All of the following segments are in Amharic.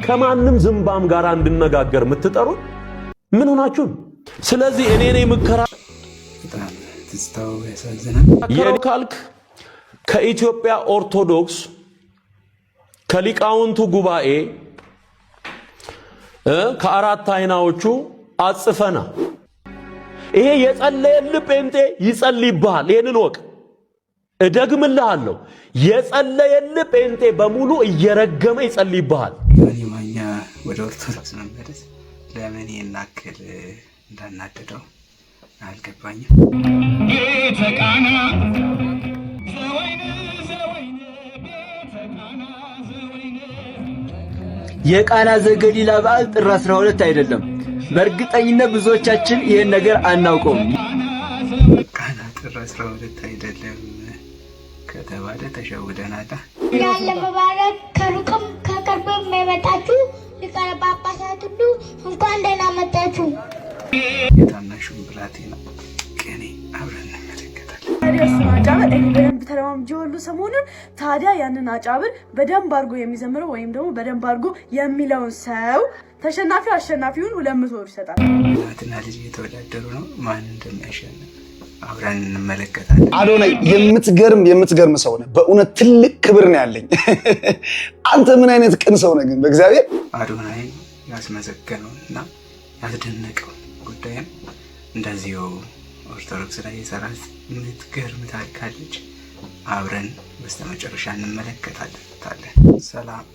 ከማንም ዝምባም ጋር እንድነጋገር የምትጠሩ ምን ሆናችሁ? ስለዚህ እኔ ነኝ ምከራ ትስታው ያሳዝናል። የካልክ ከኢትዮጵያ ኦርቶዶክስ ከሊቃውንቱ ጉባኤ ከአራት አይናዎቹ አጽፈና ይሄ የጸለየልህ ጴንጤ ይጸልይብሃል። ይሄንን ወቅ እደግምልሃለሁ። የጸለየልህ ጴንጤ በሙሉ እየረገመ ይጸልይብሃል። እኔ ማኛ ወደ ኦርቶዶክስ መመለስ ለምን ይናክል እንዳናደደው አልገባኝም። ቤተቃና የቃና ዘገሊላ በዓል ጥር 12 አይደለም። በእርግጠኝነት ብዙዎቻችን ይሄን ነገር አናውቀውም። ቃና ጥር 12 አይደለም ከተባለ ተሸውደናል። ያለ መባረክ ከሩቅም ከቅርብም የመጣችሁ ሊቃነ ጳጳሳት ሁሉ እንኳን ደህና መጣችሁ። የታናሹን ብላቴና ቅኔ አብረን እንመለከታለን። ታዲያ አጫብር እኔ በደንብ ተለማምጄዋለሁ ሰሞኑን። ታዲያ ያንን አጫብር በደንብ አድርጎ የሚዘምረው ወይም ደግሞ በደንብ አድርጎ የሚለውን ሰው ተሸናፊው አሸናፊውን 200 ብር ይሰጣል። እናትና ልጅ እየተወዳደሩ ነው። ማን እንደሚያሸንፍ አብረን እንመለከታለን። አዶናይ የምትገርም ሰው ነህ። በእውነት ትልቅ ክብር ነው ያለኝ። አንተ ምን አይነት ቅን ሰው ነህ ግን በእግዚአብሔር። አዶናይ ያስመዘገነውና ያስደነቀው ጉዳይም እንደዚሁ ኦርቶዶክስ ላይ የሰራት የምትገርም ታሪክ አለች። አብረን በስተመጨረሻ እንመለከታለን። ሰላም።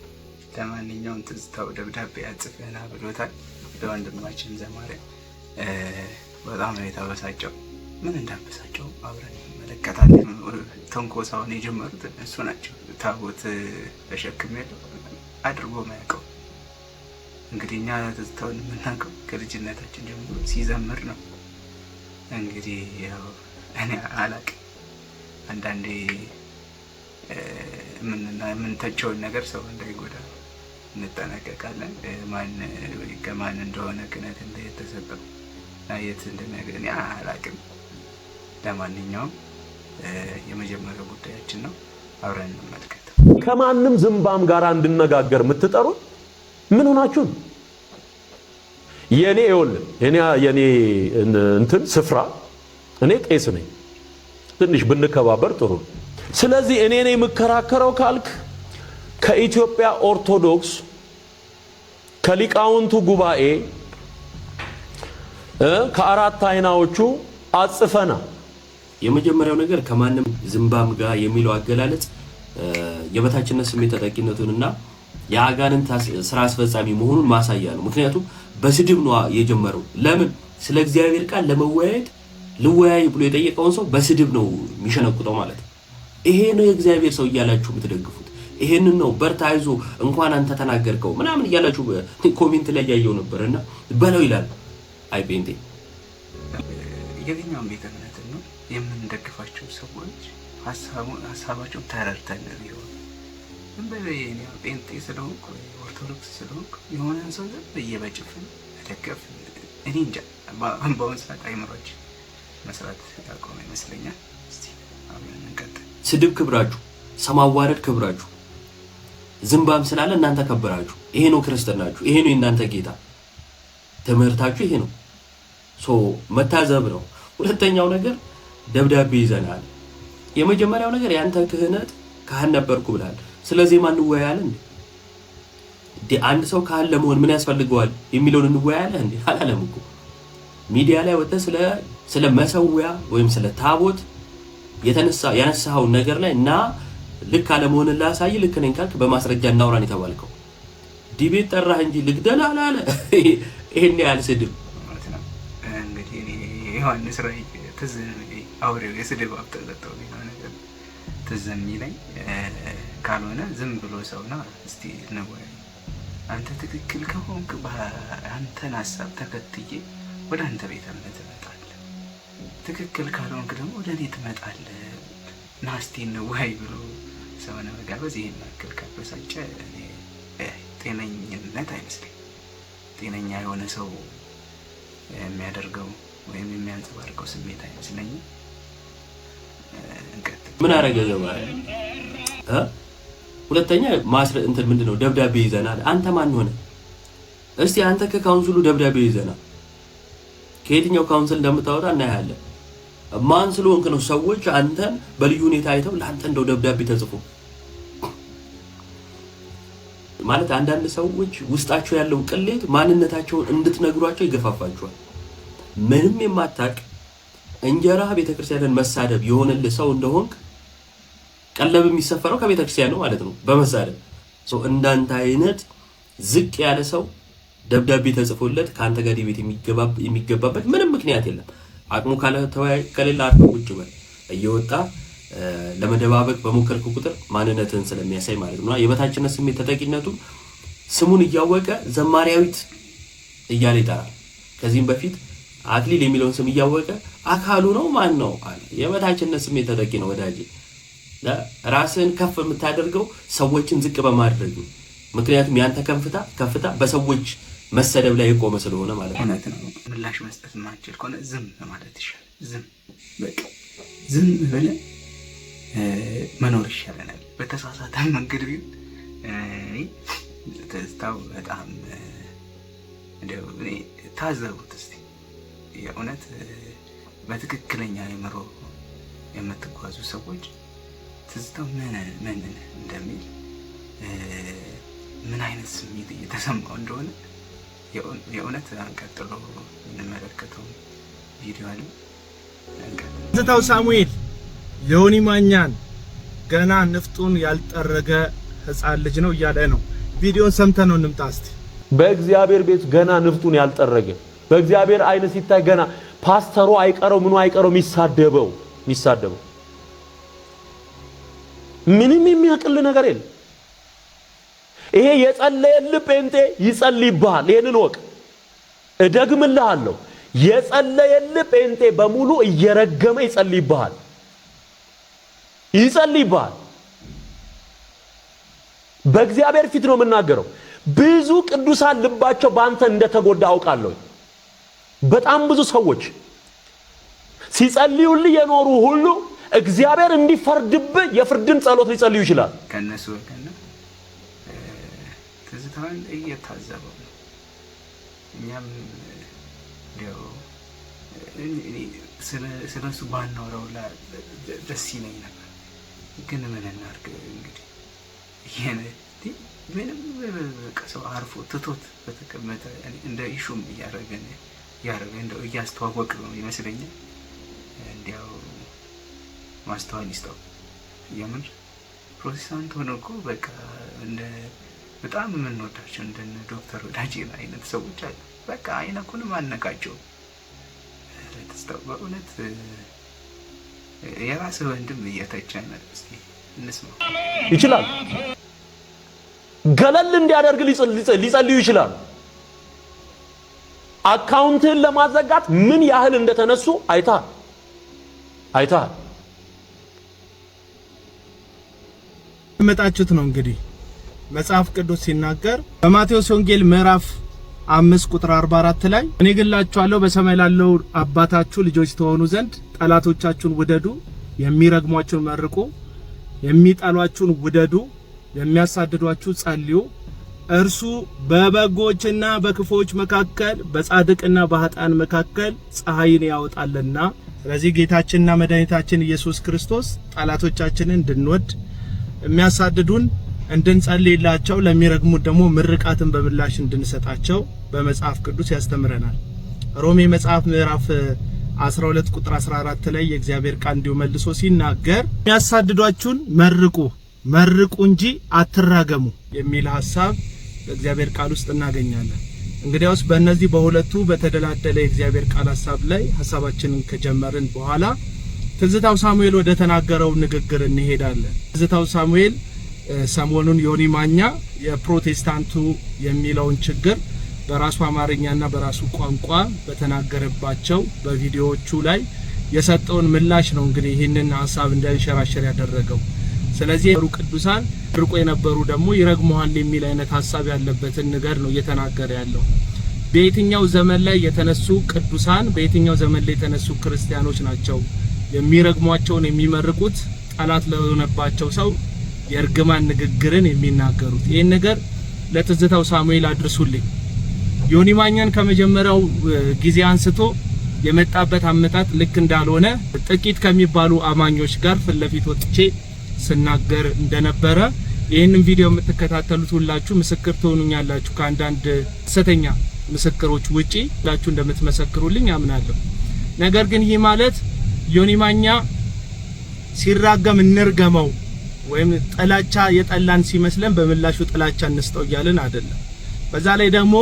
ለማንኛውም ትዝታው ደብዳቤ ያጽፈና ብሎታል ለወንድማችን ዘማሪያ። በጣም ነው የተበሳጨው። ምን እንዳበሳጨው አብረን እንመለከታለን። ተንኮሳውን የጀመሩት እነሱ ናቸው። ታቦት ተሸክሜያለሁ አድርጎ ማያውቀው። እንግዲህ እኛ ትዝታውን የምናውቀው ከልጅነታችን ጀምሮ ሲዘምር ነው። እንግዲህ ያው እኔ አላቅም። አንዳንዴ የምንተቸውን ነገር ሰው እንዳይጎዳ እንጠነቀቃለን። ከማን እንደሆነ ክህነት እንደተሰጠው የት እንደነገር እኔ አላቅም። ለማንኛውም የመጀመሪያው ጉዳያችን ነው። አብረን እንመልከት። ከማንም ዝምባም ጋር እንድነጋገር የምትጠሩ ምን ሆናችሁ? የኔ እንትን ስፍራ እኔ ቄስ ነኝ። ትንሽ ብንከባበር ጥሩ። ስለዚህ እኔ ነኝ የምከራከረው ካልክ ከኢትዮጵያ ኦርቶዶክስ ከሊቃውንቱ ጉባኤ ከአራት አይናዎቹ አጽፈና የመጀመሪያው ነገር ከማንም ዝምባም ጋር የሚለው አገላለጽ የበታችነት ስሜት ተጠቂነቱንና የአጋንንት ስራ አስፈጻሚ መሆኑን ማሳያ ነው። ምክንያቱም በስድብ ነው የጀመረው። ለምን ስለ እግዚአብሔር ቃል ለመወያየት ልወያይ ብሎ የጠየቀውን ሰው በስድብ ነው የሚሸነቁጠው ማለት ነው። ይሄ ነው የእግዚአብሔር ሰው እያላችሁ የምትደግፉት። ይሄንን ነው በርታ አይዞ እንኳን አንተ ተናገርከው ምናምን እያላችሁ ኮሜንት ላይ ያየው ነበርና በለው ይላል። አይ ጴንጤ የትኛውም ቤተ እምነት ነው የምንደግፋቸው ሰዎች ሀሳባቸው ተረድተን ቢሆን ጴንጤ ስለሆንኩ ኦርቶዶክስ ስለሆንኩ የሆነን ሰው በየበጭፍን መደገፍ እኔ እንጃ። በአሁን ሰዓት አይምሮች መስራት ያቆመ ይመስለኛል። እስቲ አብረን እንቀጥል። ስድብ ክብራችሁ፣ ሰማዋረድ ክብራችሁ፣ ዝምባም ስላለ እናንተ ከበራችሁ። ይሄ ነው ክርስትናችሁ። ይሄ ነው እናንተ ጌታ። ትምህርታችሁ ይሄ ነው። መታዘብ ነው። ሁለተኛው ነገር ደብዳቤ ይዘናል። የመጀመሪያው ነገር ያንተ ክህነት ካህን ነበርኩ ብላል። ስለዚህ ማን እንወያያለን እንዴ? አንድ ሰው ካህን ለመሆን ምን ያስፈልገዋል የሚለውን እንወያያለን እንዴ? አላለም እኮ ሚዲያ ላይ ወጥተህ ስለ መሰዊያ ወይም ስለ ታቦት ያነሳው ነገር ላይ እና ልክ አለመሆን ላሳይ ልክ ነኝ ካልክ በማስረጃ እናውራን የተባልከው ዲቤት ጠራህ እንጂ ልግደል አላለ። ይሄን ያህል ስድብ እንግዲህ ዮሐንስ ራእይ ትዝ አውሬው የስድብ አብጠለጠው ነገር ትዝ የሚለኝ ካልሆነ ዝም ብሎ ሰውና እስቲ ነው አንተ ትክክል ከሆንክ አንተን ሀሳብ ተከትዬ ወደ አንተ ቤተ እምነት እመጣለሁ፣ ትክክል ካልሆንክ ደግሞ ወደ እኔ ትመጣለህ፣ ናስቲ ነው ወይ ብሎ ሰውነ መጋበዝ ይሄን ያክል ካበሳጨ ጤነኝነት አይመስለኝም። ጤነኛ የሆነ ሰው የሚያደርገው ወይም የሚያንጸባርቀው ስሜት አይመስለኝም። እንቀጥል። ምን አረገ ዘማሪ ሁለተኛ እንትን ምንድነው ደብዳቤ ይዘናል። አንተ ማን ሆነ? እስቲ አንተ ከካውንስሉ ደብዳቤ ይዘናል። ከየትኛው ካውንስል እንደምታወጣ እናያለን። ማን ስለሆንክ ነው ሰዎች አንተን በልዩ ሁኔታ አይተው ለአንተ እንደው ደብዳቤ ተጽፎ ማለት አንዳንድ ሰዎች ውስጣቸው ያለው ቅሌት ማንነታቸውን እንድትነግሯቸው ይገፋፋቸዋል። ምንም የማታውቅ እንጀራ ቤተክርስቲያንን መሳደብ የሆነልህ ሰው እንደሆንክ ቀለብ የሚሰፈረው ከቤተክርስቲያን ነው ማለት ነው በመሳደብ እንዳንተ አይነት ዝቅ ያለ ሰው ደብዳቤ ተጽፎለት ካንተ ጋር ዲቤት የሚገባበት ምንም ምክንያት የለም። አቅሙ ከሌላ አርፈው ቁጭ በል እየወጣ ለመደባበቅ በሞከርኩ ቁጥር ማንነትን ስለሚያሳይ ማለት ነው። የበታችነት ስሜት ተጠቂነቱ ስሙን እያወቀ ዘማሪያዊት እያለ ይጠራል። ከዚህም በፊት አክሊል የሚለውን ስም እያወቀ አካሉ ነው ማን ነው አለ። የበታችነት ስሜት ተጠቂ ነው ወዳጄ። ራስን ከፍ የምታደርገው ሰዎችን ዝቅ በማድረግ ነው። ምክንያቱም ያንተ ከፍታ በሰዎች መሰደብ ላይ የቆመ ስለሆነ ማለት ነው። እውነት ነው። ምላሽ መስጠት የማትችል ከሆነ ዝም ማለት ይሻላል። በቃ ዝም ብለህ መኖር ይሻለናል። በተሳሳተ መንገድ ቢሆን ትዝታው በጣም እንደው እኔ ታዘቡት እስቲ የእውነት በትክክለኛ አእምሮ የምትጓዙ ሰዎች ትዝታው ምን እንደሚል ምን አይነት ስሜት እየተሰማው እንደሆነ የእውነት አንቀጥሎ እንመለከተው ቪዲዮ አለ። ትዝታው ሳሙኤል ዮኒ ማኛን ገና ንፍጡን ያልጠረገ ሕፃን ልጅ ነው እያለ ነው። ቪዲዮን ሰምተን ነው እንምጣ እስቲ። በእግዚአብሔር ቤት ገና ንፍጡን ያልጠረገ በእግዚአብሔር አይነ ሲታይ ገና ፓስተሩ አይቀረው ምኑ አይቀረው የሚሳደበው ምንም የሚያቅል ነገር የለም። ይሄ የጸለየልህ ጴንጤ ይጸልይብሃል። ይሄንን ወቅ እደግምልሃለሁ። የጸለየልህ ጴንጤ በሙሉ እየረገመ ይጸልይብሃል። በእግዚአብሔር ፊት ነው የምናገረው። ብዙ ቅዱሳን ልባቸው ባንተ እንደተጎዳ አውቃለሁ። በጣም ብዙ ሰዎች ሲጸልዩልህ የኖሩ ሁሉ እግዚአብሔር እንዲፈርድብህ የፍርድን ጸሎት ሊጸልዩ ይችላል። ከነሱ ወገን ትዝታውን እየታዘበው ነው። እኛም እንደው ስለሱ ባናወራው ደስ ይለኝ ነበር፣ ግን ምን እናድርግ እንግዲህ ምንም ሰው አርፎ ትቶት በተቀመጠ እንደ ኢሹም እያደረገ እንደው እያስተዋወቅ ነው ይመስለኛል። እንዲያው ማስተዋል ይስጠው። የምር ፕሮቴስታንት ሆኖ እኮ በቃ እንደ በጣም የምንወዳቸው እንደነ ዶክተር ወዳጄን አይነት ሰዎች አሉ። በቃ አይነኩንም አነቃቸው። ተስተው በእውነት የራስህ ወንድም እየተቻለ እስቲ እንስማ። ይችላል ገለል እንዲያደርግ ሊጸልዩ ይችላል። አካውንትህን ለማዘጋት ምን ያህል እንደተነሱ አይተሃል። መጣችሁት ነው እንግዲህ መጽሐፍ ቅዱስ ሲናገር በማቴዎስ ወንጌል ምዕራፍ 5 ቁጥር 44 ላይ እኔ ግላችኋለሁ በሰማይ ላለው አባታችሁ ልጆች ተሆኑ ዘንድ ጠላቶቻችሁን ውደዱ፣ የሚረግሟችሁን መርቁ፣ የሚጠሏችሁን ውደዱ፣ የሚያሳድዷችሁ ጸልዩ፣ እርሱ በበጎችና በክፎች መካከል በጻድቅና በኃጥአን መካከል ፀሐይን ያወጣልና። ስለዚህ ጌታችንና መድኃኒታችን ኢየሱስ ክርስቶስ ጠላቶቻችንን እንድንወድ የሚያሳድዱን እንድንጸልይላቸው ለሚረግሙት ደግሞ ምርቃትን በምላሽ እንድንሰጣቸው በመጽሐፍ ቅዱስ ያስተምረናል። ሮሜ መጽሐፍ ምዕራፍ 12 ቁጥር 14 ላይ የእግዚአብሔር ቃል እንዲሁ መልሶ ሲናገር የሚያሳድዷችሁን መርቁ እንጂ አትራገሙ የሚል ሐሳብ በእግዚአብሔር ቃል ውስጥ እናገኛለን። እንግዲያውስ በእነዚህ በሁለቱ በተደላደለ የእግዚአብሔር ቃል ሐሳብ ላይ ሐሳባችንን ከጀመርን በኋላ ትዝታው ሳሙኤል ወደ ተናገረው ንግግር እንሄዳለን። ትዝታው ሳሙኤል ሰሞኑን ዮኒ ማኛ የፕሮቴስታንቱ የሚለውን ችግር በራሱ አማርኛና በራሱ ቋንቋ በተናገረባቸው በቪዲዮዎቹ ላይ የሰጠውን ምላሽ ነው እንግዲህ ይህንን ሐሳብ እንዳይሸራሸር ያደረገው። ስለዚህ ቅዱሳን ርቆ የነበሩ ደግሞ ይረግሙሃል የሚል አይነት ሐሳብ ያለበትን ነገር ነው እየተናገረ ያለው። በየትኛው ዘመን ላይ የተነሱ ቅዱሳን በየትኛው ዘመን ላይ የተነሱ ክርስቲያኖች ናቸው የሚረግሟቸውን የሚመርቁት? ጠላት ለሆነባቸው ሰው የእርግማን ንግግርን የሚናገሩት። ይሄን ነገር ለትዝታው ሳሙኤል አድርሱልኝ። ዮኒ ማኛን ከመጀመሪያው ጊዜ አንስቶ የመጣበት አመጣጥ ልክ እንዳልሆነ ጥቂት ከሚባሉ አማኞች ጋር ፍለፊት ወጥቼ ስናገር እንደነበረ ይሄንን ቪዲዮ የምትከታተሉት ሁላችሁ ምስክር ትሆኑኛላችሁ። ከአንዳንድ ሐሰተኛ ምስክሮች ውጪ ሁላችሁ እንደምትመሰክሩልኝ አምናለሁ። ነገር ግን ይህ ማለት ዮኒ ማኛ ሲራገም እንርገመው ወይም ጥላቻ የጠላን ሲመስለን በምላሹ ጥላቻ እንስጠው እያልን አይደለም። በዛ ላይ ደግሞ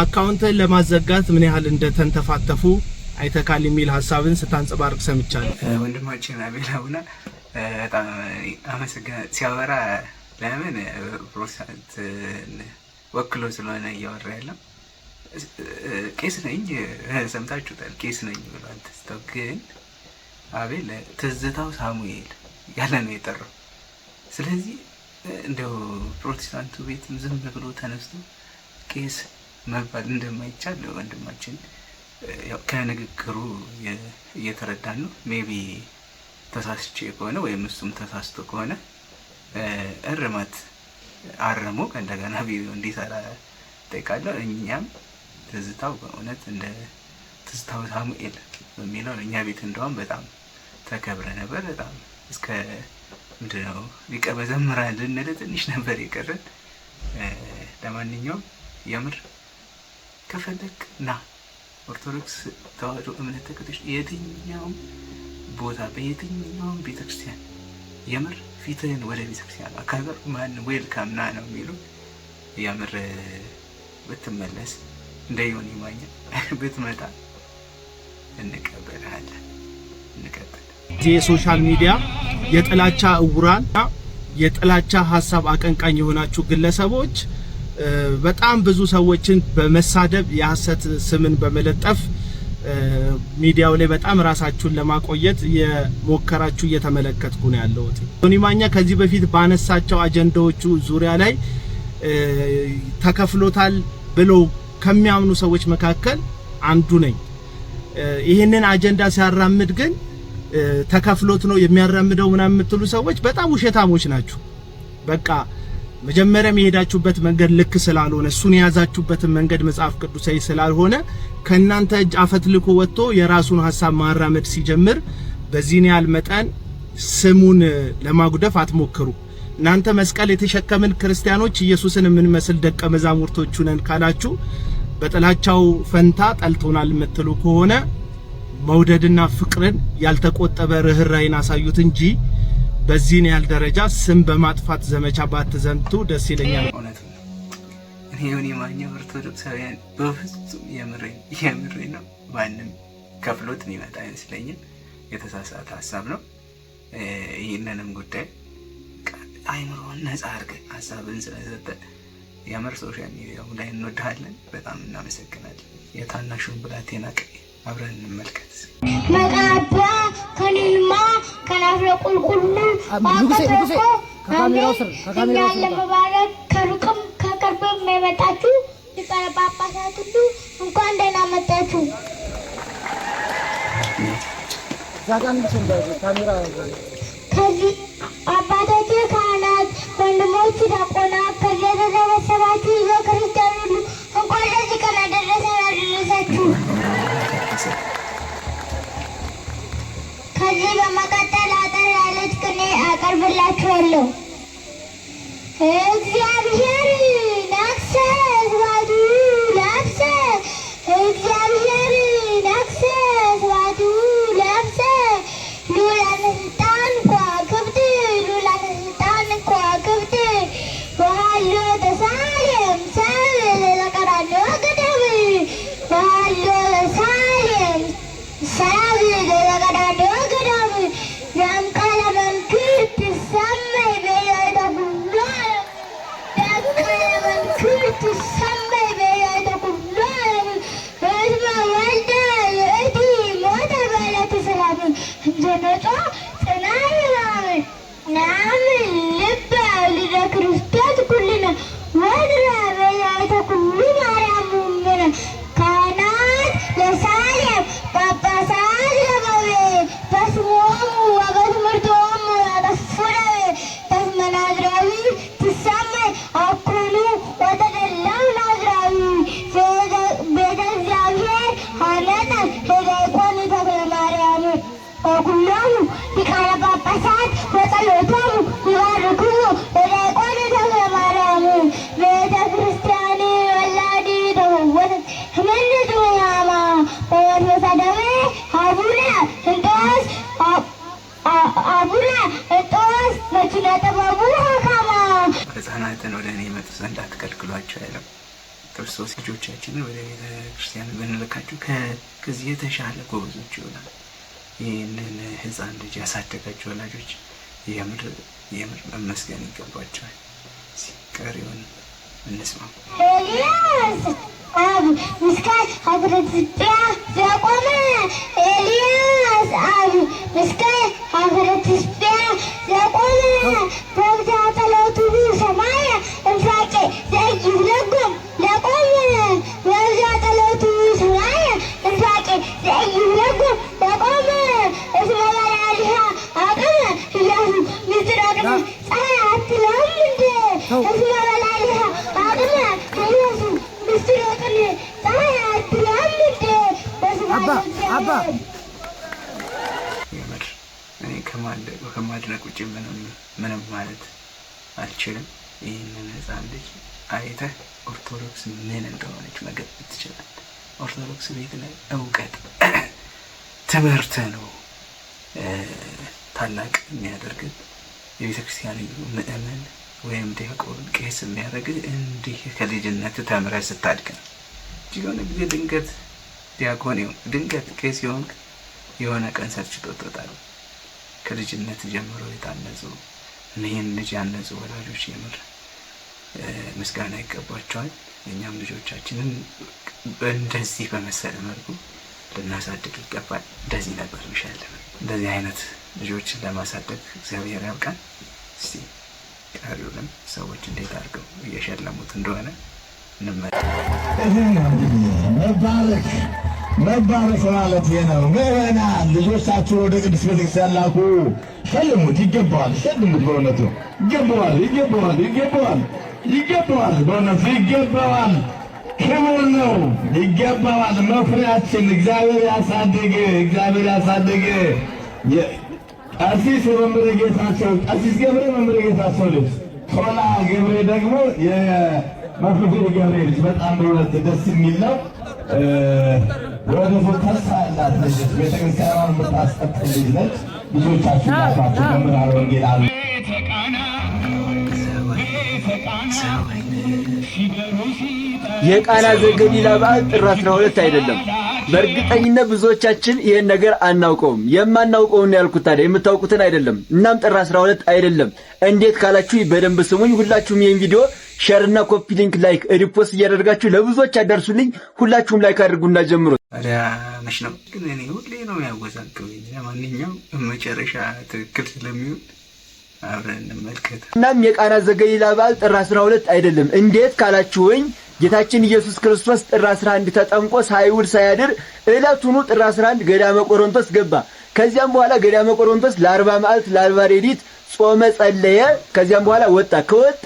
አካውንትን ለማዘጋት ምን ያህል እንደተንተፋተፉ አይተካል የሚል ሐሳብን ስታንጸባርቅ ሰምቻለሁ። ወንድማችን አቤላውና በጣም አመሰግናለሁ። ሲያወራ ለምን ፕሮቴስታንት ወክሎ ስለሆነ እያወራ ያለው ቄስ ነኝ ሰምታችሁታል። ቄስ ነኝ ብሏል። ተስተው ግን አቤል ትዝታው ሳሙኤል ያለ ነው የጠራው። ስለዚህ እንደው ፕሮቴስታንቱ ቤትም ዝም ብሎ ተነስቶ ቄስ መባል እንደማይቻል ወንድማችን ያው ከንግግሩ እየተረዳን ነው። ሜቢ ተሳስቼ ከሆነ ወይም እሱም ተሳስቶ ከሆነ እርማት አረሞ እንደገና ቪዲዮ እንዲሰራ ጠይቃለሁ። እኛም ትዝታው በእውነት እንደ ትዝታው ሳሙኤል በሚለው እኛ ቤት እንደውም በጣም ተከብረ ነበር። በጣም እስከ ምንድነው ሊቀ መዘምራን ልንል ትንሽ ነበር የቀረን። ለማንኛውም የምር ከፈለክ ና ኦርቶዶክስ ተዋህዶ እምነት ተከታዮች የትኛውም ቦታ በየትኛውም ቤተክርስቲያን የምር ፊትህን ወደ ቤተክርስቲያን አካባቢ ማን ዌልካም ና ነው የሚሉ የምር ብትመለስ እንደ ዮኒ ማኛ ብትመጣ እንቀበልሃለን። እንቀበል። የሶሻል ሚዲያ የጥላቻ እውራንና የጥላቻ ሐሳብ አቀንቃኝ የሆናችሁ ግለሰቦች በጣም ብዙ ሰዎችን በመሳደብ የሐሰት ስምን በመለጠፍ ሚዲያው ላይ በጣም ራሳችሁን ለማቆየት የሞከራችሁ እየተመለከትኩ ነው ያለሁት። ዮኒ ማኛ ከዚህ በፊት ባነሳቸው አጀንዳዎቹ ዙሪያ ላይ ተከፍሎታል ብሎ ከሚያምኑ ሰዎች መካከል አንዱ ነኝ። ይሄንን አጀንዳ ሲያራምድ ግን ተከፍሎት ነው የሚያራምደው ምናምን የምትሉ ሰዎች በጣም ውሸታሞች ናችሁ። በቃ መጀመሪያም የሄዳችሁበት መንገድ ልክ ስላልሆነ እሱን የያዛችሁበትን መንገድ መጽሐፍ ቅዱሳዊ ስላልሆነ ከናንተ እጅ አፈትልኮ ወጥቶ የራሱን ሐሳብ ማራመድ ሲጀምር በዚህን ያህል መጠን ስሙን ለማጉደፍ አትሞክሩ። እናንተ መስቀል የተሸከምን ክርስቲያኖች ኢየሱስን የምንመስል ደቀ መዛሙርቶቹ ነን ካላችሁ በጥላቻው ፈንታ ጠልቶናል የምትሉ ከሆነ መውደድና ፍቅርን ያልተቆጠበ ርህራይን አሳዩት እንጂ በዚህን ያህል ደረጃ ስም በማጥፋት ዘመቻ ባትዘምቱ ደስ ይለኛል። እውነት ነው። እኔ ዮኒ ማኛ ኦርቶዶክሳውያን በፍጹም የምሬ ነው። ማንም ከፍሎት የሚመጣ አይመስለኝም። የተሳሳተ ሀሳብ ነው። ይህንንም ጉዳይ አይምሮን ነጻ አድርገን ሀሳብን ስለሰጠ የምር ሶሻል ሚዲያው ላይ እንወድሃለን። በጣም እናመሰግናለን። የታናሹን ብላቴና ቀይ አብረን እንመልከት። መቃባ ከኒልማ ከናፍረ ቁልቁሉ ባከተኮ እኛን ለመባረክ ከሩቅም ከቅርብም የመጣችሁ ሊቃነ ጳጳሳት ሁሉ እንኳን ደህና መጣችሁ። ከዚህ አባቶች ካህናት፣ ወንድሞች ዲያቆናት፣ ከዚህ የተሰበሰባችሁ በክርስቲያን ሁሉ እንኳን ለዚህ ቀን አደረሳችሁ። ከዚህ በመቀጠል አጠር ያለች ቅኔ አቀርብላችኋለሁ። እግዚአብሔር ነግሠ ስብሐቱ ለብሰ፣ እግዚአብሔር ነግሠ ስብሐቱ ለብሰ፣ ሉላነ ስልጣን ከዋክብት፣ ሉላነ ስልጣን ከዋክብት፣ ወሀሎ ተሳለም ሰብ ለቀራንዮ ገዳም፣ ወሀሎ ተሳለም ሰብ ለቀራንዮ ገዳም፣ ዘእምቃለ መንክር ትሰመይ በሕይወተ ኩሉ። ሕፃናትን ወደ እኔ መጡ ዘንድ አትከልክሏቸው ያለው ክርስቶስ ልጆቻችንን ወደ ቤተ ክርስቲያን ብንልካቸው ከዚህ የተሻለ ጎበዞች ይሆናል። ይህንን ሕፃን ልጅ ያሳደጋቸው ወላጆች የምር መመስገን ይገባቸዋል። ቀሪውን እንስማው። ኤልያስ አብ ምስካል ሀገረት ኢትዮጵያ ዘቆመ ኤልያስ አብ ምስካል ሀገረት ኢትዮጵያ ዘቆመ በብዛ ጠለቱ ሰማይ እንፋቄ ዘይብለጎም ለቆመ በብዛ ጠለቱ ሰማይ እንፋቄ ዘይብለጎም ለቆመ እስመ በላሊሃ አቅመ ህያሱ ምስራቅነ ፀሐይ አትለም እንደ እስመ በላሊሃ አቅመ ህያሱ ምስራቅነ ፀሐይ አትለም እንደ አባ የምር እኔ ከማድነቅ ውጭ ምንም ማለት አልችልም። ይህንን ሕፃን ልጅ አይተህ ኦርቶዶክስ ምን እንደሆነች መገመት ትችላለህ። ኦርቶዶክስ ቤት ላይ እውቀት ትምህርት ነው ታላቅ የሚያደርግ የቤተ ክርስቲያን ምእመን ወይም ዲያቆን ቄስ የሚያደርግ እንዲህ ከልጅነት ተምረህ ስታድግ ነው። እጅግ የሆነ ጊዜ ድንገት ዲያቆን ድንገት ቄስ የሆንክ የሆነ ቀን ሰልችቶት ትወጣለህ። ከልጅነት ጀምሮ የታነጹ እኔን ልጅ ያነጹ ወላጆች የምር ምስጋና ይገባቸዋል። የእኛም ልጆቻችንን እንደዚህ በመሰለ መልኩ ልናሳድግ ይገባል። እንደዚህ ነበር ሚሻለን። እንደዚህ አይነት ልጆችን ለማሳደግ እግዚአብሔር ያብቃን። እስቲ ቀሪውንም ሰዎች እንዴት አድርገው እየሸለሙት እንደሆነ መባረክ ማለት ነው። ምዕመናን ልጆቻችሁን ወደ ቅድስት ቤተክርስቲያን ላኩ። ሸልሙት፣ ይገባዋል። ሸልሙት፣ በእውነቱ ይገባዋል። በእውነቱ ይገባዋል። ክቡር ነው፣ ይገባዋል። መኩሪያችን እግዚአብሔር ያሳድግ። ቀሲስ መምህር ጌታቸው፣ ቀሲስ ገብሬ መምህር ጌታቸው ልጅ ቶላ ገብሬ ደግሞ የመፍትሄ ገብሬ ልጅ በጣም በእውነት ደስ የሚል ነው። ወደፊት ተስፋ ያላት ልጅ ቤተክርስቲያኗን የምታስቀጥል ልጅ ነች። ልጆቻችሁ ናቸው መምህራን ወንጌል አሉ። የቃና ዘገሊላ በዓል ጥር 12 አይደለም። በእርግጠኝነት ብዙዎቻችን ይህን ነገር አናውቀውም። የማናውቀውን ያልኩት ታዲያ የምታውቁትን አይደለም። እናም ጥር 12 አይደለም። እንዴት ካላችሁ በደንብ ስሙኝ። ሁላችሁም ይህን ቪዲዮ ሼር እና ኮፒ ሊንክ፣ ላይክ፣ ሪፖስት እያደረጋችሁ ለብዙዎች አዳርሱልኝ። ሁላችሁም ላይክ አድርጉና ጀምሩ። ታዲያ መች ነው ግን እኔ ሁሌ ነው ያወዛግበኝ። ለማንኛውም መጨረሻ ትክክል ስለሚሆን አብረን እንመልከት። እናም የቃና ዘገሊላ በዓል ጥር 12 አይደለም። እንዴት ካላችሁኝ ጌታችን ኢየሱስ ክርስቶስ ጥር 11 ተጠምቆ ሳይውል ሳያድር ዕለቱኑ ጥር 11 ገዳመ ቆሮንቶስ ገባ። ከዚያም በኋላ ገዳመ ቆሮንቶስ ለ40 መዓልት ለ40 ሌሊት ጾመ ጸለየ። ከዚያም በኋላ ከወጣ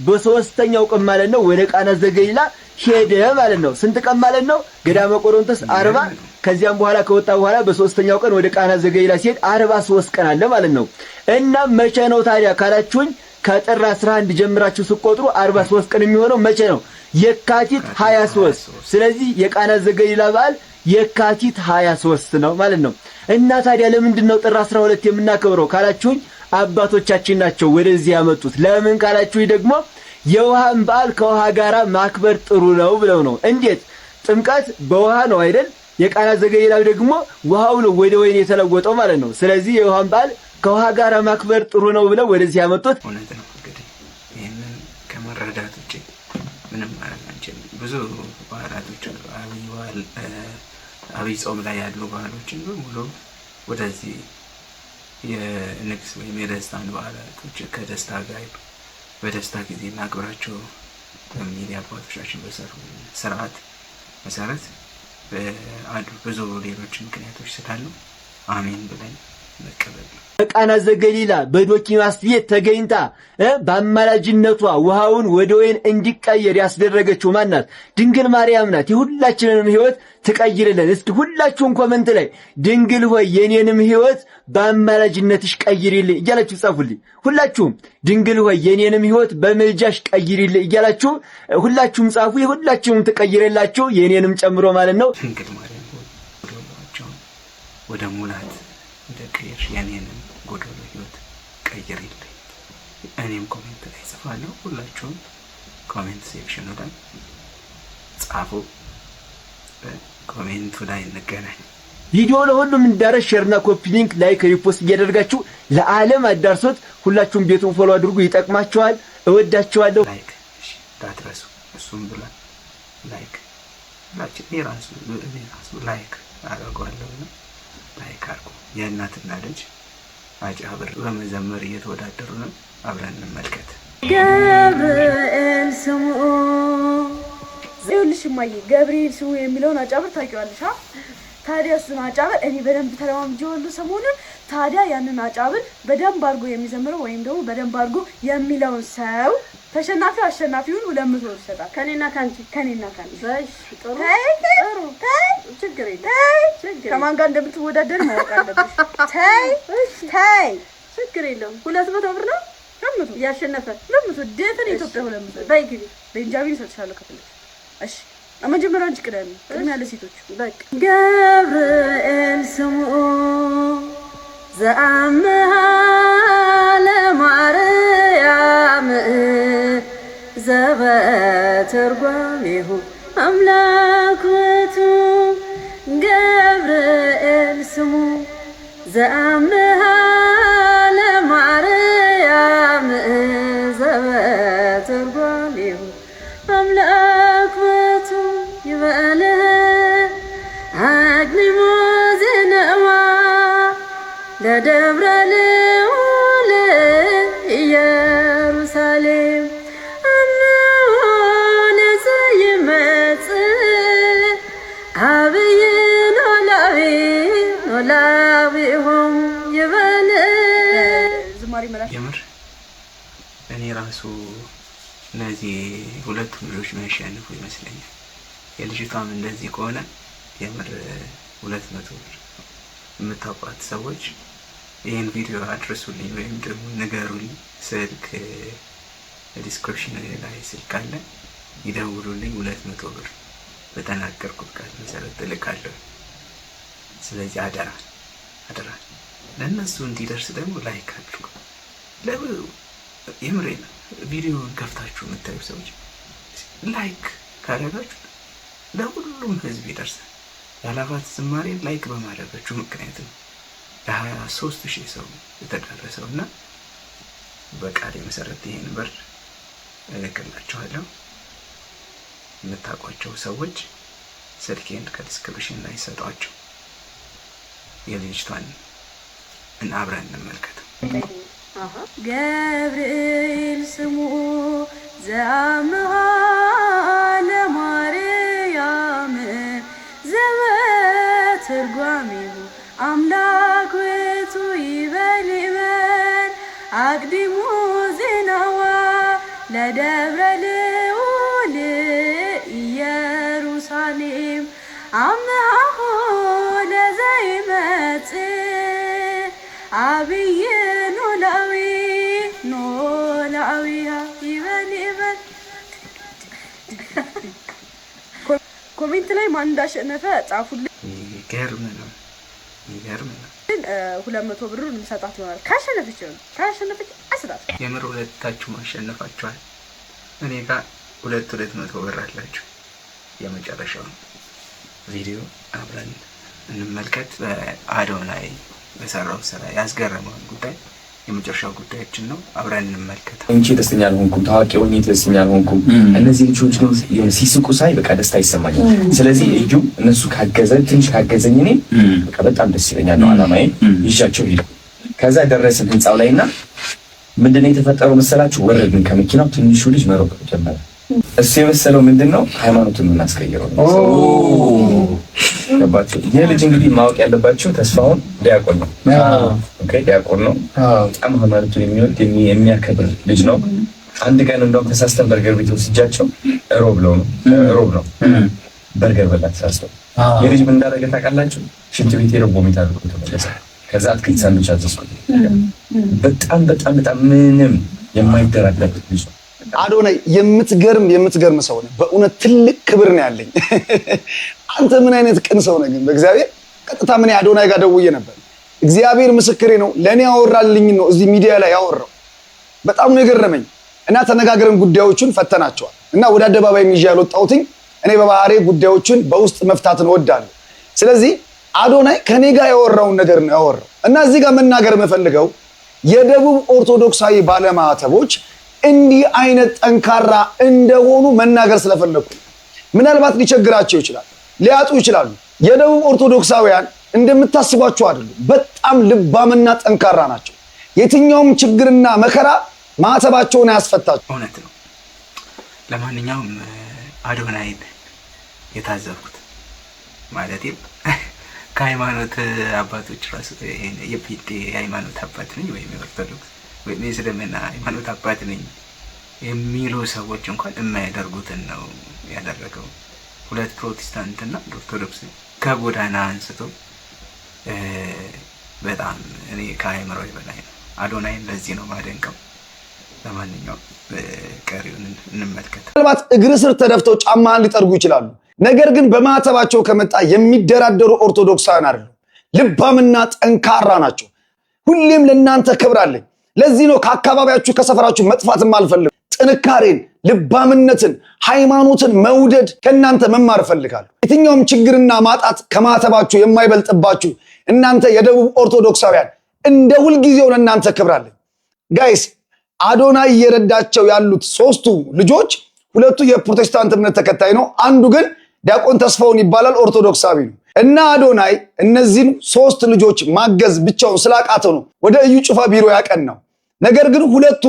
በሶስተኛው ቀን ማለት ነው ወደ ቃና ዘገሊላ ሄደ ማለት ነው። ስንት ቀን ማለት ነው? ገዳመ ቆሮንቶስ 40። ከዚያም በኋላ ከወጣ በኋላ በሶስተኛው ቀን ወደ ቃና ዘገሊላ ሲሄድ 43 ቀን አለ ማለት ነው። እና መቼ ነው ታዲያ ካላችሁኝ ከጥር 11 ጀምራችሁ ስትቆጥሩ 43 ቀን የሚሆነው መቼ ነው? የካቲት 23። ስለዚህ የቃና ዘገሊላ በዓል የካቲት 23 ነው ማለት ነው። እና ታዲያ ለምንድን ነው ጥር 12 የምናከብረው ካላችሁኝ አባቶቻችን ናቸው ወደዚህ ያመጡት። ለምን ካላችሁኝ ደግሞ የውሃን በዓል ከውሃ ጋራ ማክበር ጥሩ ነው ብለው ነው። እንዴት? ጥምቀት በውሃ ነው አይደል? የቃና ዘገሊላ ደግሞ ውሃው ነው ወደ ወይን የተለወጠው ማለት ነው። ስለዚህ የውሃን በዓል ከውሃ ጋራ ማክበር ጥሩ ነው ብለው ወደዚህ ያመጡት። እውነት ነው። እንግዲህ ይህንን ከመረዳት ውጭ ምንም ማለት አንችልም። ብዙ ባህላቶች አሉ። አብይ ጾም ላይ ያሉ ባህሎችን በሙሉ ወደዚህ የንግስ ወይም የደስታን በዓላቶች ከደስታ ጋር በደስታ ጊዜ እናክብራቸው በሚል አባቶቻችን በሰሩ ስርዓት መሰረት አሉ። ብዙ ሌሎች ምክንያቶች ስላሉ አሜን ብለን መቀበል ነው። ቃና ዘገሊላ በዶኪማስ ቤት ተገኝታ በአማላጅነቷ ውሃውን ወደ ወይን እንዲቀየር ያስደረገችው ማናት? ድንግል ማርያም ናት። የሁላችንንም ህይወት ትቀይርልን። እስኪ ሁላችሁም ኮመንት ላይ ድንግል ሆይ የኔንም ህይወት በአማላጅነትሽ ቀይሪልኝ እያላችሁ ጻፉልኝ። ሁላችሁም ድንግል ሆይ የኔንም ህይወት በመልጃሽ ቀይሪልኝ እያላችሁ ሁላችሁም ጻፉ። የሁላችሁም ትቀይርላችሁ የኔንም ጨምሮ ማለት ነው። ድንግል ማርያም ወደ ሙላት እንደ ቀይርሽ የኔንም ጎደሎ ህይወት ቀይሪልኝ እኔም ኮሜንት ላይ ጽፋለሁ። ሁላችሁም ኮሜንት ሴክሽኑ ላይ ጻፉ። ኮሜንቱ ላይ እንገናኝ። ቪዲዮ ለሁሉም እንዲዳረስ ሼርና ኮፒ ሊንክ ላይክ ሪፖስት እያደረጋችሁ ለዓለም አዳርሶት። ሁላችሁም ቤቱን ፎሎ አድርጉ፣ ይጠቅማችኋል። እወዳችኋለሁ። ላይክ እሺ እንዳትረሱ። እሱም ብላ ላይክ ላችን የራሱ ላይክ አደርገዋለሁ። ላይክ አድርጉ። የእናትና ልጅ አጫብር በመዘመር እየተወዳደሩ ነው። አብረን እንመልከት። ገብርኤል ስሙ ይኸውልሽ እማዬ፣ ገብርኤል ስሙ የሚለውን አጫብር ታውቂዋለሽ? ታዲያ እሱን አጫብር እኔ በደንብ ተለማምጄዋለሁ ሰሞኑን። ታዲያ ያንን አጫብር በደንብ አድርጎ የሚዘምረው ወይም ደግሞ በደንብ አድርጎ የሚለውን ሰው ተሸናፊው አሸናፊውን 200 ብር ይሰጣል። ከኔና ካንቺ ጥሩ ችግር የለም። ከማን ጋር እንደምትወዳደር ማወቅ አለብሽ። ተይ ችግር የለውም። 200 ብር ነው ያሸነፈ 200 ዴትን ኢትዮጵያ 200 በይ ግቢ። ቤንጃሚን እሰጥሻለሁ ከፈለግሽ። እሺ መጀመሪያ አንቺ ቅደሚ። ቅድሚያ ለሴቶች። በቃ ገብርኤል ስሙ ዘአምሃ ለማርያም ዘበትርጓሜሁ አምላክ ውእቱ። ገብርኤል ስሙ ዘአምሃ ለማርያም ዘበትርጓሜሁ አምላክ ውእቱ ይበልህ አግኒሞ ዜናዋ ለደብረ ልዑል ኢየሩሳሌም አምኖነ ዘይመጽእ አብይ ኖላዊሆም ይበልህ። የምር እኔ ራሱ እነዚህ ሁለቱም ልጆች የሚያሸንፉ ይመስለኛል። የልጅቷም እንደዚህ ከሆነ የምር 200 ብር። የምታውቋት ሰዎች ይህን ቪዲዮ አድርሱልኝ ወይም ደግሞ ንገሩልኝ። ስልክ ዲስክሪፕሽን ላይ ስልክ አለ፣ ይደውሉልኝ። 200 ብር በተናገርኩት ቃል መሰረት እልካለሁ። ስለዚህ አደራ ለእነሱ እንዲደርስ ደግሞ ላይክ አድርጉ። የምሬ ነው። ቪዲዮውን ከፍታችሁ የምታዩ ሰዎች ላይክ ካደረጋችሁ ለሁሉም ህዝብ ይደርሳል። ያላፋት ዝማሬን ላይክ በማድረጋችሁ ምክንያት ነው ለ23,000 ሰው የተዳረሰው እና በቃሌ መሰረት ይሄን ብር እልክላችኋለሁ። የምታውቋቸው ሰዎች ስልኬን ከዲስክሪፕሽን ላይ ሰጧቸው። የልጅቷን አብረን እንመልከት። ገብርኤል ስሙ ዘአምሃ ለማርያም ዘበትርጓሜሁ አምላክ ውእቱ ይበል አቅድሙ ዜናዋ ለደብረ ልዑል ኢየሩሳሌም አምሃሁ ለዘይመጽእ አብይ ኖላዊሃ ይበል። ኮሜንት ላይ ማን እንዳሸነፈ ጻፉልኝ። ይገርም ነው። 200 ብሩን እንሰጣት ይሆናል። ካሸነፈች አስራት የምር ሁለታችሁ ማሸነፋችኋል። እኔ ጋር 200 ብር አላችሁ። የመጨረሻው ቪዲዮ አብረን እንመልከት። በአዶናይ በሰራው ስራ ያስገረመውን ጉዳይ የመጨረሻው ጉዳያችን ነው። አብረን እንመልከት። እንጂ ደስተኛ አልሆንኩም፣ ታዋቂ ሆኜ ደስተኛ አልሆንኩም። እነዚህ ልጆች ግን ሲስቁ ሳይ በቃ ደስታ ይሰማኛል። ስለዚህ እዩ እነሱ ትንሽ ካገዘኝ እኔ በቃ በጣም ደስ ይለኛል ነው አላማዬ። ይሻቸው ሄዱ። ከዛ ደረስን ህንጻው ላይና ምንድነው የተፈጠረው መሰላችሁ? ወረድን ከመኪናው። ትንሹ ልጅ መሮጥ ጀመረ። እሱ የመሰለው ምንድነው ሃይማኖቱን እናስቀይረው ነው። ገባችሁ? ይሄ ልጅ እንግዲህ ማወቅ ያለባችሁ ተስፋውን ዲያቆን ነው። ኦኬ ዲያቆን ነው። በጣም ሃይማኖቱን የሚወድ የሚያከብር ልጅ ነው። አንድ ቀን እንደውም ተሳስተን በርገር ቤት ወስጃቸው ሮብ ነው በርገር በላ ተሳስተው። የልጅ ምን እንዳደረገ ታውቃላችሁ? ሽንት ቤት ሄዶ ቦሚት አድርጎ ተመለሰ። ከዛ አትክልት ሳንዱች አዘዝኩት። በጣም ምንም የማይደራደር ልጅ ነው። አዶናይ የምትገርም ሰው ነህ። በእውነት ትልቅ ክብር ነው ያለኝ። አንተ ምን አይነት ቅን ሰው ነህ ግን በእግዚአብሔር። ቀጥታ ምን አዶናይ ጋር ደውዬ ነበር። እግዚአብሔር ምስክሬ ነው። ለኔ ያወራልኝ ነው እዚህ ሚዲያ ላይ ያወራው። በጣም ነው የገረመኝ እና ተነጋግረን ጉዳዮቹን ፈተናቸዋል እና ወደ አደባባይ ይዤ ያልወጣሁትኝ እኔ በባህሬ ጉዳዮቹን በውስጥ መፍታትን እወዳለሁ። ስለዚህ አዶናይ ከኔ ጋር ያወራውን ነገር ነው ያወራው እና እዚህ ጋር መናገር የምፈልገው የደቡብ ኦርቶዶክሳዊ ባለማዕተቦች እንዲህ አይነት ጠንካራ እንደሆኑ መናገር ስለፈለኩ ምናልባት ሊቸግራቸው ይችላል፣ ሊያጡ ይችላሉ። የደቡብ ኦርቶዶክሳውያን እንደምታስቧቸው አይደሉም። በጣም ልባምና ጠንካራ ናቸው። የትኛውም ችግርና መከራ ማዕተባቸውን አያስፈታቸው። እውነት ነው። ለማንኛውም አዶናይን የታዘብኩት ማለቴም ከሃይማኖት አባቶች ራሱ የጴንጤ ሃይማኖት አባት ነኝ ወይም የኦርቶዶክስ ወይም የእስልምና ሃይማኖት አባት ነኝ የሚሉ ሰዎች እንኳን የማያደርጉትን ነው ያደረገው። ሁለት ፕሮቴስታንትና ኦርቶዶክስ ከጎዳና አንስቶ በጣም እኔ ከአእምሮ በላይ ነው። አዶናይን ለዚህ ነው ማደንቀው። ለማንኛውም ቀሪውን እንመልከት። ምናልባት እግር ስር ተደፍተው ጫማህን ሊጠርጉ ይችላሉ። ነገር ግን በማዕተባቸው ከመጣ የሚደራደሩ ኦርቶዶክሳውያን አይደሉም። ልባምና ጠንካራ ናቸው። ሁሌም ለእናንተ ክብር አለኝ። ለዚህ ነው ከአካባቢያችሁ ከሰፈራችሁ መጥፋትም አልፈልግም። ጥንካሬን፣ ልባምነትን፣ ሃይማኖትን መውደድ ከእናንተ መማር እፈልጋለሁ። የትኛውም ችግርና ማጣት ከማዕተባችሁ የማይበልጥባችሁ እናንተ የደቡብ ኦርቶዶክሳውያን እንደ ሁልጊዜው ለእናንተ ክብር አለኝ። ጋይስ አዶናይ እየረዳቸው ያሉት ሶስቱ ልጆች ሁለቱ የፕሮቴስታንት እምነት ተከታይ ነው። አንዱ ግን ዲያቆን ተስፋውን ይባላል፣ ኦርቶዶክሳዊ ነው። እና አዶናይ እነዚህን ሶስት ልጆች ማገዝ ብቻውን ስላቃተው ነው ወደ እዩ ጩፋ ቢሮ ያቀናው። ነገር ግን ሁለቱ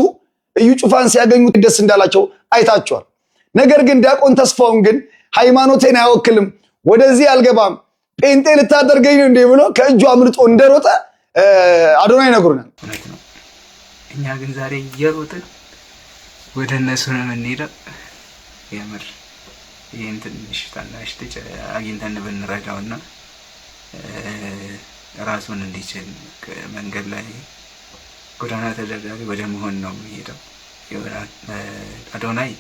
እዩ ጩፋን ሲያገኙት ደስ እንዳላቸው አይታቸዋል። ነገር ግን ዲያቆን ተስፋውን ግን ሃይማኖቴን አይወክልም፣ ወደዚህ አልገባም፣ ጴንጤ ልታደርገኝ ነው እንዴ ብሎ ከእጁ አምልጦ እንደሮጠ አዶናይ ነግሩናል። እኛ ግን ዛሬ እየሮጥን ወደ እነሱ ነው የምንሄደው። የምር ይህን ትንሽ ታናሽ ልጅ አግኝተን ብንረዳውና ራሱን እንዲችል መንገድ ላይ ጎዳና ተዳዳሪ ወደ መሆን ነው የሚሄደው። አዶናይ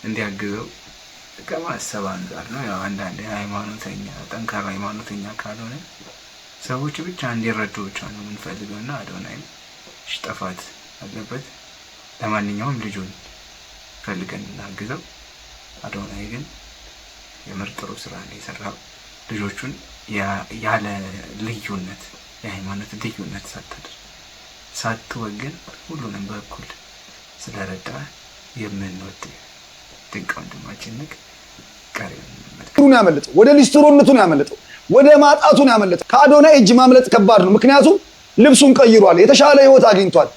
እንዲያግዘው ከማሰብ አንጻር ነው። ያው አንዳንድ ሃይማኖተኛ ጠንካራ ሃይማኖተኛ ካልሆነ ሰዎች ብቻ እንዲረዱ ብቻ ነው የምንፈልገው እና አዶናይ ጥፋት አለበት። ለማንኛውም ልጁን ፈልገን እናግዘው። አዶናይ ግን የምር ጥሩ ስራ ነው የሰራው። ልጆቹን ያለ ልዩነት የሃይማኖት ልዩነት ሳትወግን ሁሉንም በኩል ስለረዳ የምንወድ ድንቅ ወንድማችን ነህ። ቀሪውን ያመለጠው ወደ ሊስትሮነቱን ያመለጠው ወደ ማጣቱን ያመለጠው። ከአዶናይ እጅ ማምለጥ ከባድ ነው። ምክንያቱም ልብሱን ቀይሯል፣ የተሻለ ህይወት አግኝቷል፣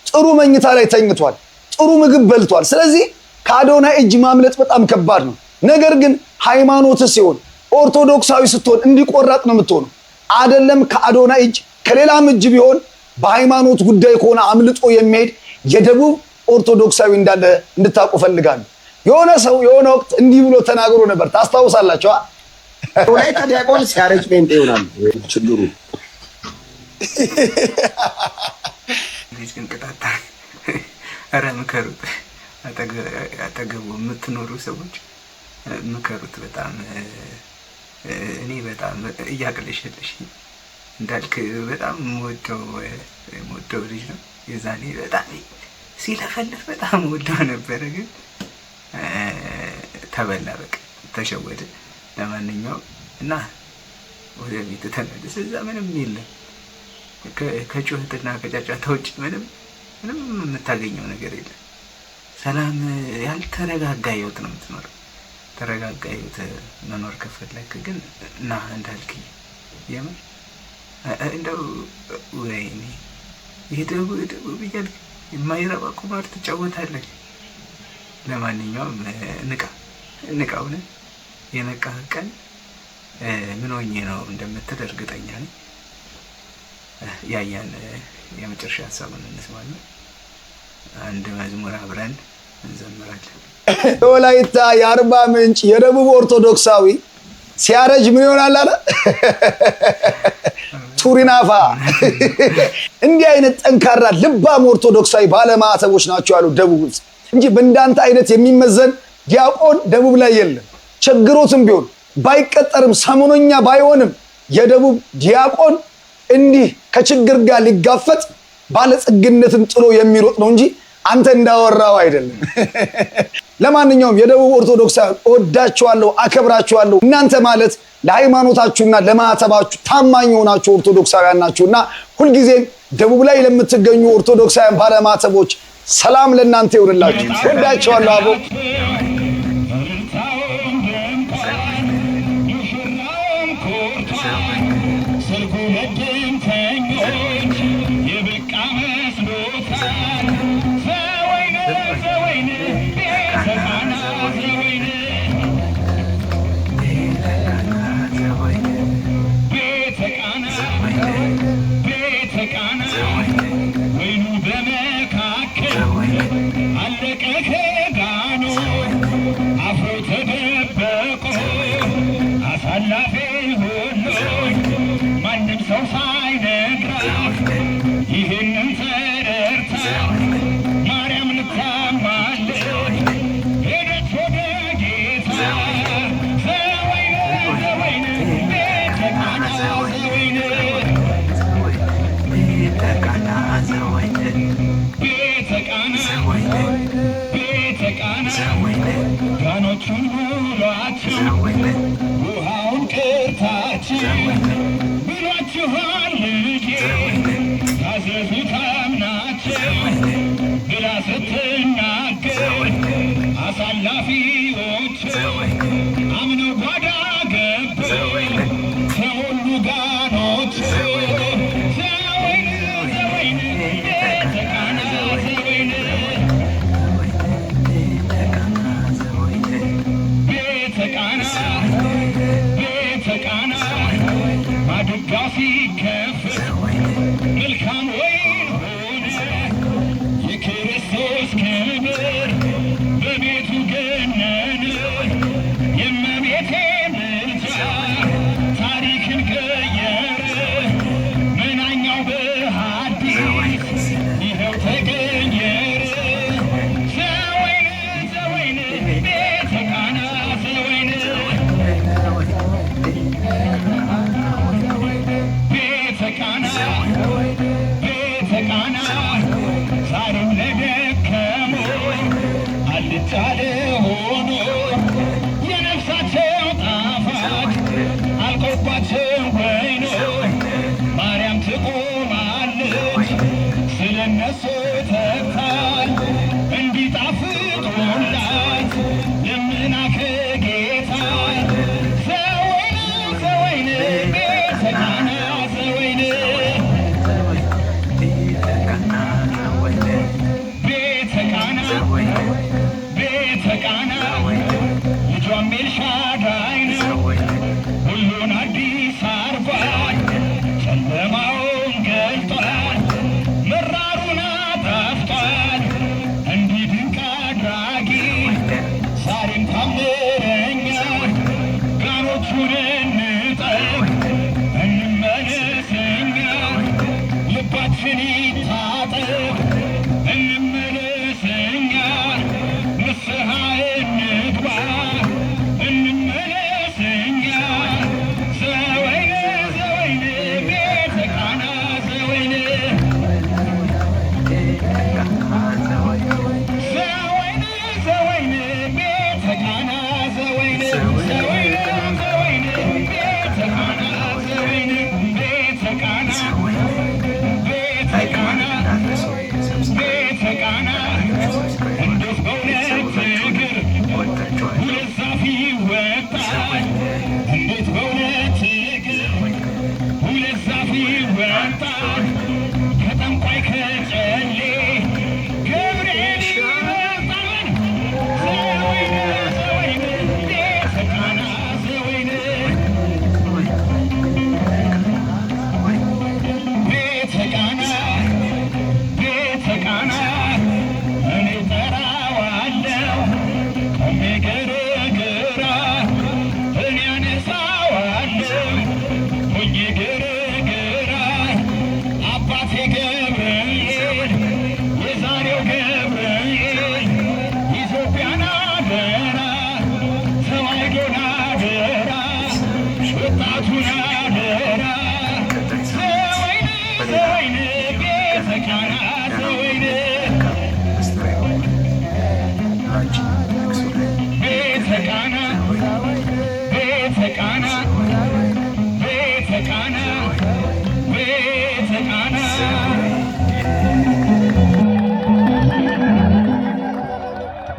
ጥሩ መኝታ ላይ ተኝቷል፣ ጥሩ ምግብ በልቷል። ስለዚህ ከአዶናይ እጅ ማምለጥ በጣም ከባድ ነው። ነገር ግን ሃይማኖት ሲሆን ኦርቶዶክሳዊ ስትሆን እንዲቆራጥ ነው የምትሆነው። አይደለም ከአዶናይ እጅ ከሌላም እጅ ቢሆን በሃይማኖት ጉዳይ ከሆነ አምልጦ የሚሄድ የደቡብ ኦርቶዶክሳዊ እንዳለ እንድታውቁ ፈልጋለሁ። የሆነ ሰው የሆነ ወቅት እንዲህ ብሎ ተናግሮ ነበር፣ ታስታውሳላችሁ? ወላይታ ዲያቆን ሲያረጅ ጴንጤ ይሆናል ችግሩ። ልጅ እንቅጣታ ኧረ ምከሩት። አጠገቡ የምትኖሩ ሰዎች ምከሩት። በጣም እኔ በጣም እያቅለሸለሽ እንዳልክ በጣም የምወደው ልጅ ነው። የዛኔ በጣም ሲለፈልፍ በጣም ወደው ነበረ፣ ግን ተበላ፣ በቃ ተሸወደ። ለማንኛውም እና ወደ ቤት ተመለስ። እዛ ምንም የለም ከጩኸትና ከጫጫታ ውጭ ምንም የምታገኘው ነገር የለም። ሰላም ያልተረጋጋ ህይወት ነው የምትኖረው። ተረጋጋ ህይወት መኖር ከፈለክ ግን እና እንዳልክ የምር እንደው ወይኔ የደቡብ እያልክ የማይረባ ቁማር ትጫወታለህ። ለማንኛውም ንቃውን የነቃህ ቀን ምን ሆኜ ነው እንደምትል እርግጠኛ ነኝ። ያያን የመጨረሻ ሀሳቡን እንስማለን። አንድ መዝሙር አብረን እንዘምራለን። የወላይታ የአርባ ምንጭ የደቡብ ኦርቶዶክሳዊ ሲያረጅ ምን ይሆናል አለ ቱሪናፋ። እንዲህ አይነት ጠንካራ ልባም ኦርቶዶክሳዊ ባለማዕተቦች ናቸው ያሉ ደቡብ ውስጥ እንጂ በእንዳንተ አይነት የሚመዘን ዲያቆን ደቡብ ላይ የለም። ችግሮትም ቢሆን ባይቀጠርም ሰሞነኛ ባይሆንም የደቡብ ዲያቆን እንዲህ ከችግር ጋር ሊጋፈጥ ባለጸግነትን ጥሎ የሚሮጥ ነው እንጂ አንተ እንዳወራው አይደለም። ለማንኛውም የደቡብ ኦርቶዶክሳውያን እወዳችኋለሁ፣ አከብራችኋለሁ። እናንተ ማለት ለሃይማኖታችሁና ለማዕተባችሁ ታማኝ ሆናችሁ ኦርቶዶክሳውያን ናችሁና ሁልጊዜም ደቡብ ላይ ለምትገኙ ኦርቶዶክሳውያን ባለማዕተቦች ሰላም ለእናንተ ይሁንላችሁ። እወዳችኋለሁ አቦ። ውሃውን ቅርታችን ብሏችኋል ልጄ ታዘዙት አምናችሁ ብላ ስትናገር አሳላፊዎች አምነው ጓዳ ገብተው ከሁሉ ጋኖች መልካም ወይን ሆነ የክርስቶስ ክብር በቤቱ ገነነ። የእመቤቴ ምልጃ ታሪክን ቀየረ። መናኛው በሐዲስ ይኸው ተቀየረ። ዘወይን ዘወይን ቤተ ቃና ዘወይን ዛሬም ለደከሙ አልጫ ለሆኑ የነፍሳቸው ጣፋጭ አልቆባቸው ወይኑ ማርያም ትቆማለች ስለነሱ ተግታል እንዲጣፍጡላት ለምና ከጌታ ዘወይን ዘወይን ቤተ ቃና ዘወይን ቤተ ቃና ልጇም ኤልሻዳይ ነው። ሁሉን አዲስ አርጓል፣ ጨለማውን ገልጧል፣ መራሩን አጣፍጧል። እንዲህ ድንቅ አድራጊ ዛሬም ታምረኛ ጋኖቹን እንጠብ እንመለስኛ ልባችን ይታጠብ እንመለስኛ ንስሐ እንግባ እንመለስኛ ዘወይን ዘወይን ቤተ ቃና ዘወይን ዘወይን ዘወይን ቤተ ቃና ዘወይን ዘወይን ዘወይን ቤተ ቃና ዘወይን ቤተ ቃና ቤተ ቃና ቤተ ቃና እንዴት በእውነት እግር ሁለት ዛፍ ይወጣል? እንዴት በእውነት እግር ሁለት ዛፍ ይወጣል? ከጠንቋይ ከጨሌ ገብርኤል ይወጣል። ዘወይን ዘወይን ቤተ ቃና ዘወይን ቤተ ቃና ቤተ ቃና እኔ ጠራዋለሁ ቆሜ ገረገራ ቃና